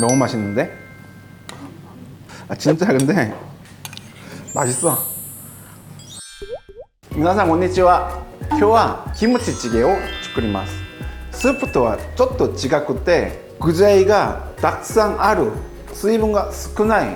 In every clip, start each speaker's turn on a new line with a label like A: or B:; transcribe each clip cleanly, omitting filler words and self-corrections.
A: 너무 맛있는데? 아 진짜 근데 맛있어. 皆さんこんにちは。今日はキムチチゲを作ります。スープとはちょっと違くて、具材がたくさんある、水分が少ない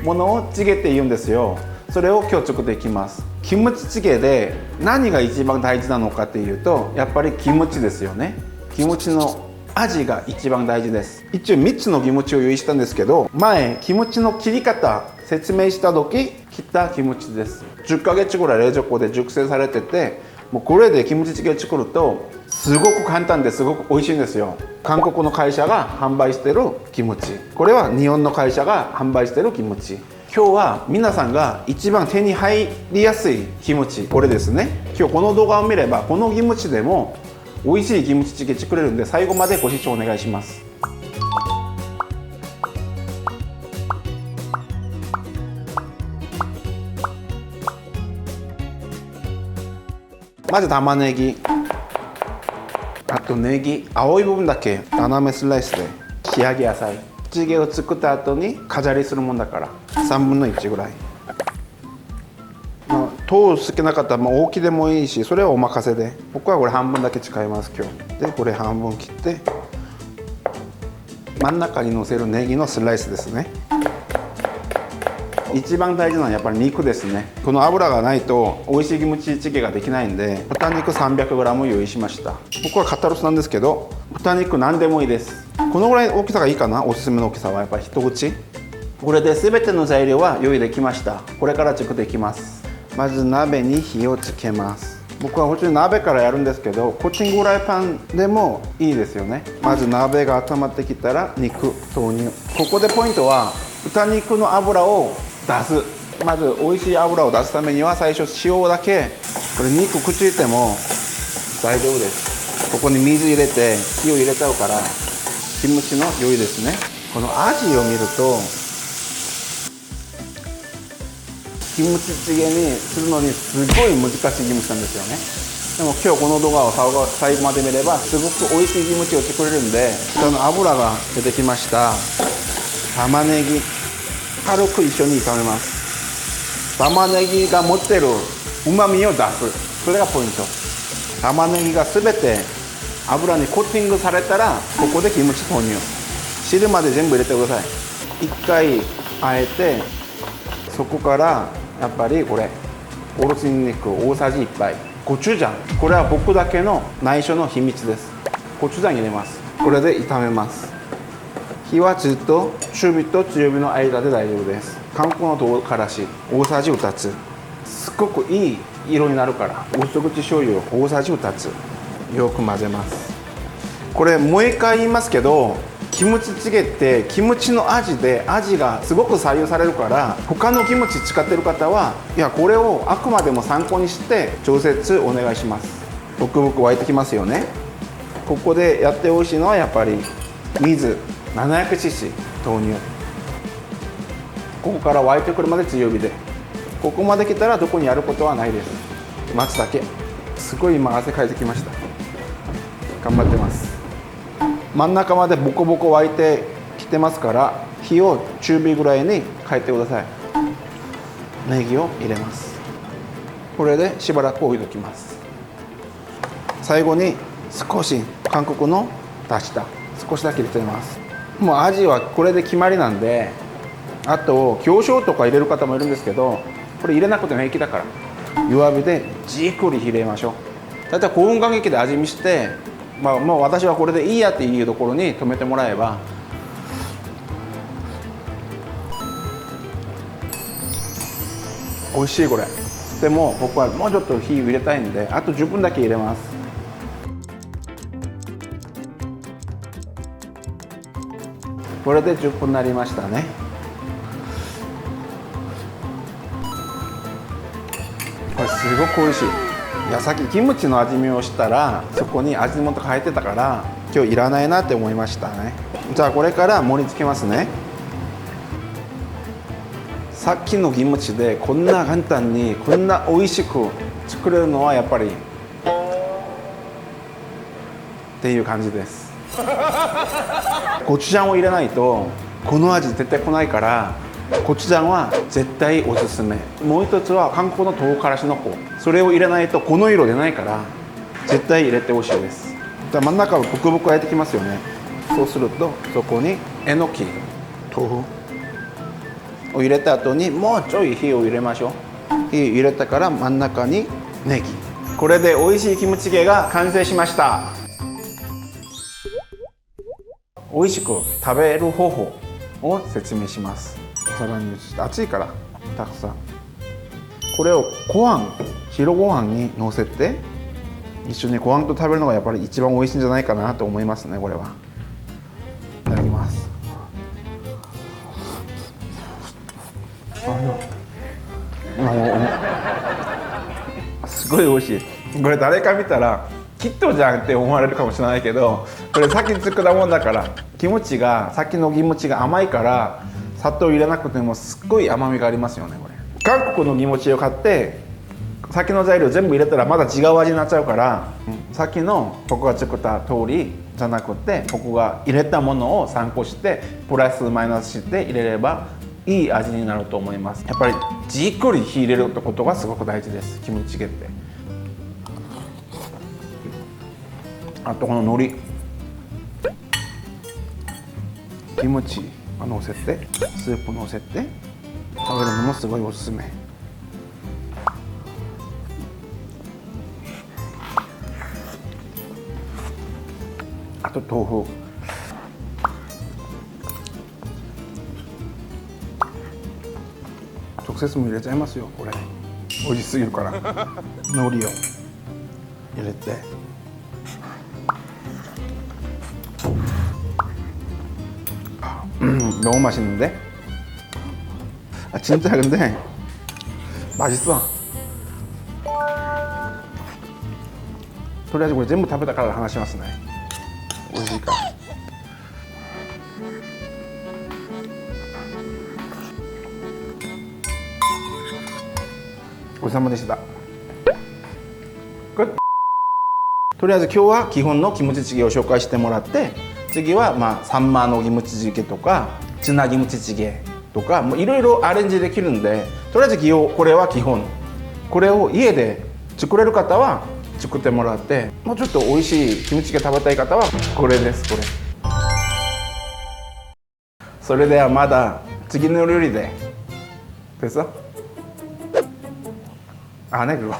A: ものをチゲって言うんですよ。それを今日作っていきます。キムチチゲで何が一番大事なのかっていうと、やっぱりキムチですよね。キムチの味が一番大事です。一応3つのキムチを用意したんですけど、前キムチの切り方説明した時切ったキムチです。10ヶ月ぐらい冷蔵庫で熟成されてて、もうこれでキムチチゲを作るとすごく簡単ですごく美味しいんですよ。韓国の会社が販売してるキムチ、これは日本の会社が販売してるキムチ。今日は皆さんが一番手に入りやすいキムチ、これですね。今日この動画を見ればこのキムチでも美味しいキムチチゲ作れるんで、最後までご視聴お願いします。まず玉ねぎ、あとネギ、青い部分だけ斜めスライスで仕上げ野菜。チゲを作った後に飾りするもんだから3分の1ぐらい。糖好きな方は大きでもいいし、それはお任せで。僕はこれ半分だけ使います今日。でこれ半分切って真ん中にのせるネギのスライスですね。一番大事なのはやっぱり肉ですね。この油がないと美味しいキムチチゲができないんで、豚肉 300g 用意しました。僕は肩ロースなんですけど、豚肉何でもいいです。このぐらい大きさがいいかな。おすすめの大きさはやっぱり一口。これで全ての材料は用意できました。これから作っていきます。まず鍋に火をつけます。僕は普通に鍋からやるんですけど、コッチングフライパンでもいいですよね。まず鍋が温まってきたら肉投入。ここでポイントは豚肉の脂を出す。まず美味しい油を出すためには最初塩だけ。これ肉くっついても大丈夫です。ここに水入れて火を入れちゃうからキムチの良いですね。この味を見るとキムチチゲにするのにすごい難しいキムチなんですよね。でも今日この動画を最後まで見ればすごく美味しいキムチを作れるんで、その油が出てきました。玉ねぎ軽く一緒に炒めます。玉ねぎが持ってる旨味を出す、それがポイント。玉ねぎが全て油にコーティングされたらここでキムチ投入。汁まで全部入れてください。一回あえて、そこからやっぱりこれおろしにんにく大さじ1杯、コチュジャン、これは僕だけの内緒の秘密です。コチュジャン入れます。これで炒めます。火はずっと中火と強火の間で大丈夫です。韓国の唐辛子大さじ2つ、すっごくいい色になるから。薄口醤油大さじ2つ、よく混ぜます。これもう一回言いますけど、キムチチゲってキムチの味で味がすごく左右されるから、他のキムチ使ってる方はいやこれをあくまでも参考にして調節お願いします。ブクブク沸いてきますよね。ここでやってほしいのはやっぱり水 700cc 投入。ここから沸いてくるまで強火で。ここまで来たらどこにやることはないです。待つだけ。すごい今汗かいてきました。頑張ってます。真ん中までボコボコ沸いてきてますから、火を中火ぐらいに変えてください。ネギを入れます。これでしばらく置いておきます。最後に少し韓国のだしだ少しだけ入れています。もう味はこれで決まりなんで、あと魚醤とか入れる方もいるんですけど、これ入れなくても平気だから弱火でじっくり入れましょう。だいたい5分間劇で味見して、もう私はこれでいいやっていうところに止めてもらえば。美味しいこれ。でも僕はもうちょっと火入れたいんで、あと10分だけ入れます。これで10分になりましたね。これすごく美味しい。いや、さっきキムチの味見をしたらそこに味の素変えてたから今日いらないなって思いましたね。じゃあこれから盛り付けますね。さっきのキムチでこんな簡単にこんな美味しく作れるのはやっぱりっていう感じです。コチュジャンを入れないとこの味絶対来ないから、コチュジャンは絶対おすすめ。もう一つは韓国の唐辛子の方、それを入れないとこの色出ないから絶対入れてほしいです。じゃあ真ん中をブクブク焼いてきますよね。そうするとそこにえのき、豆腐を入れた後にもうちょい火を入れましょう。火入れたから真ん中にネギ。これで美味しいキムチゲが完成しました。美味しく食べる方法を説明します。お皿に移して、熱いからたくさんこれをご飯、白ご飯にのせて一緒にご飯と食べるのがやっぱり一番美味しいんじゃないかなと思いますね。これはいただきます。すごい美味しい。これ誰か見たらキットじゃんって思われるかもしれないけど、これさっき作ったもんだから、キムチがさっきのキムチが甘いから砂糖入れなくてもすっごい甘みがありますよね。これ韓国のキムチを買ってさっきの材料全部入れたらまだ違う味になっちゃうから、さっきの僕が作った通りじゃなくて、僕が入れたものを参考してプラスマイナスして入れればいい味になると思います。やっぱりじっくり火入れるってことがすごく大事です、キムチゲって。あとこの海苔、キムチをのせてスープのせて食べるのもすごいおすすめ。あと豆腐、直接も入れちゃいますよ。これ美味しすぎるから海苔を入れて、너무 맛있는데? 아, 진짜 근데 맛있어. とりあえずこれ全部食べたから話しますね。美味しいから。ごちそうさまでした。とりあえず今日は基本のキムチチゲを紹介してもらって、次はサンマのキムチチゲとかツナキムチチゲとかいろいろアレンジできるんで、とりあえずこれは基本。これを家で作れる方は作ってもらって、もうちょっと美味しいキムチチゲ食べたい方はこれです。これ。それではまだ次の料理で됐어? 안 해 그거